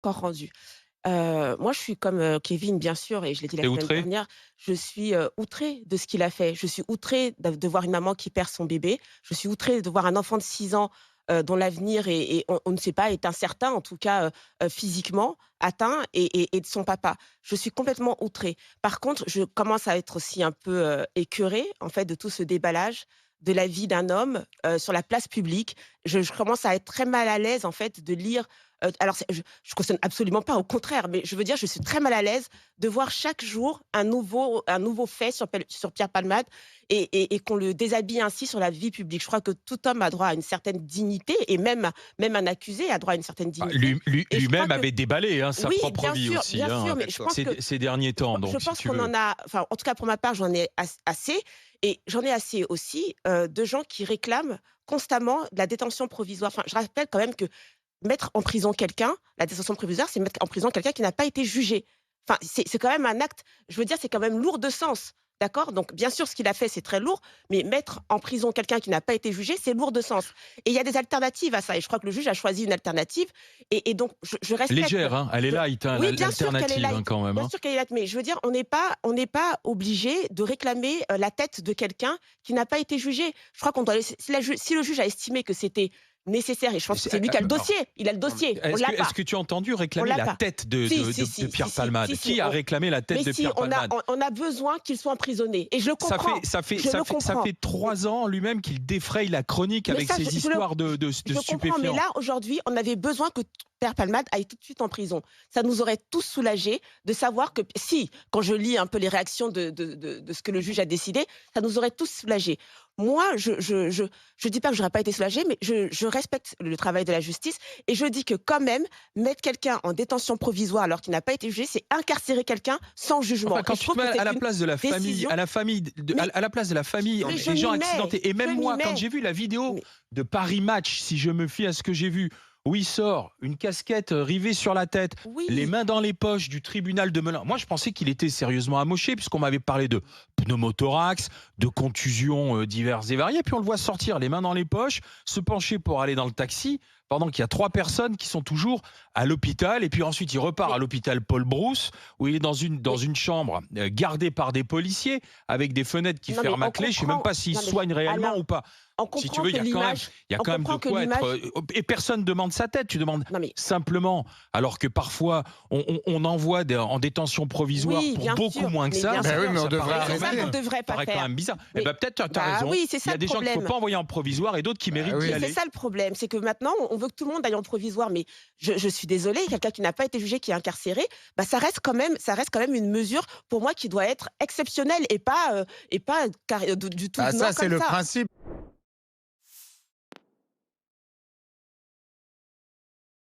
Corps rendu. Moi, je suis comme, Kevin, bien sûr, et je l'ai dit la Tu es semaine outré? dernière, je suis, outrée de ce qu'il a fait. Je suis outrée de voir une maman qui perd son bébé. Je suis outrée de voir un enfant de 6 ans, dont l'avenir on ne sait pas, est incertain, en tout cas, physiquement atteint, et de son papa. Je suis complètement outrée. Par contre, je commence à être aussi un peu, écœurée, en fait, de tout ce déballage de la vie d'un homme, sur la place publique. Je commence à être très mal à l'aise, en fait, de lire, alors c'est je cautionne absolument pas, au contraire, mais je veux dire, je suis très mal à l'aise de voir chaque jour un nouveau fait sur Pierre Palmade, et qu'on le déshabille ainsi sur la vie publique. Je crois que tout homme a droit à une certaine dignité, et même un accusé a droit à une certaine Bah, dignité, et je crois lui-même que avait déballé, hein, sa oui, propre vie aussi, bien sûr, hein, mais je pense que ces derniers temps, je donc si pense tu qu'on veux. en a, enfin, en tout cas pour ma part, j'en ai assez, et j'en ai assez aussi, de gens qui réclament constamment de la détention provisoire. Enfin, je rappelle quand même que mettre en prison quelqu'un, la détention provisoire, c'est mettre en prison quelqu'un qui n'a pas été jugé. Enfin, c'est quand même un acte, je veux dire, c'est quand même lourd de sens, d'accord? Donc bien sûr, ce qu'il a fait, c'est très lourd, mais mettre en prison quelqu'un qui n'a pas été jugé, c'est lourd de sens, et il y a des alternatives à ça, et je crois que le juge a choisi une alternative, et donc je respecte. Légère, hein, elle est Je light, hein, Oui, bien sûr qu'elle est l'alternative, hein, light, quand même, bien hein. sûr qu'elle est light, mais je veux dire, on n'est pas obligé de réclamer, la tête de quelqu'un qui n'a pas été jugé. Je crois qu'on doit laisser, si le juge a estimé que c'était nécessaire, et je Mais pense que c'est lui qui a le dossier, il a le non, mais dossier, on l'a pas. est-ce que tu as entendu On réclamer l'a la pas. tête Si, si, de si, si, Pierre si, Palmade? si, si, Qui a réclamé la tête mais de si, Pierre on a Palmade? on a besoin qu'il soit emprisonné, et je le comprends, je le Ça comprends. fait 3 ans lui-même qu'il défraye la chronique Mais avec ça, ses histoires de je comprends, mais stupéfiants. là, aujourd'hui, on avait besoin que Père Palmade aille tout de suite en prison. Ça nous aurait tous soulagés de savoir que, si, quand je lis un peu les réactions de ce que le juge a décidé, ça nous aurait tous soulagés. Moi, je dis pas que j'aurais pas été soulagée, mais je respecte le travail de la justice, et je dis que quand même, mettre quelqu'un en détention provisoire alors qu'il n'a pas été jugé, c'est incarcérer quelqu'un sans Enfin, jugement, et quand je tu te trouve mets que à c'est la une place de la famille, décision, à la famille, mais à la place de la famille mais je des gens m'y mets, accidentés, et je même m'y moi, quand mets, j'ai vu la vidéo mais de Paris Match, si je me fie à ce que j'ai vu, où il sort une casquette rivée sur la tête, les oui, mains dans les poches du tribunal de Melun. Moi, je pensais qu'il était sérieusement amoché, puisqu'on m'avait parlé de pneumothorax, de contusions diverses et variées. Puis on le voit sortir les mains dans les poches, se pencher pour aller dans le taxi, pendant qu'il y a 3 personnes qui sont toujours à l'hôpital. Et puis ensuite, il repart à mais l'hôpital Paul Brousse, où il est dans mais une chambre gardée par des policiers, avec des fenêtres qui non, mais ferment à on clé. Je ne sais même comprend, pas s'il non, mais soigne réellement Alain, ou pas. on Si tu comprend veux, que l'image il y a on quand même de comprend que quoi être. l'image Et personne ne demande sa tête. Tu demandes non, mais simplement, alors que parfois on envoie en détention provisoire oui, pour bien beaucoup sûr, moins que mais ça. bien Ben oui, sûr, mais on Ça devrait mais paraît c'est quand ça qu'on arrêter. même, devrait pas faire. bizarre. Et Mais ben peut-être tu as bah, raison. oui, c'est Il y ça a le des gens qu'il ne faut problème. pas envoyer en provisoire et d'autres qui Bah méritent d'y oui. Mais c'est aller. ça le problème, c'est que maintenant on veut que tout le monde aille en provisoire, mais je suis désolée, quelqu'un qui n'a pas été jugé, qui est incarcéré, bah, ça reste quand même une mesure pour moi qui doit être exceptionnelle, et pas du tout Bah venant ça, c'est comme le ça. principe.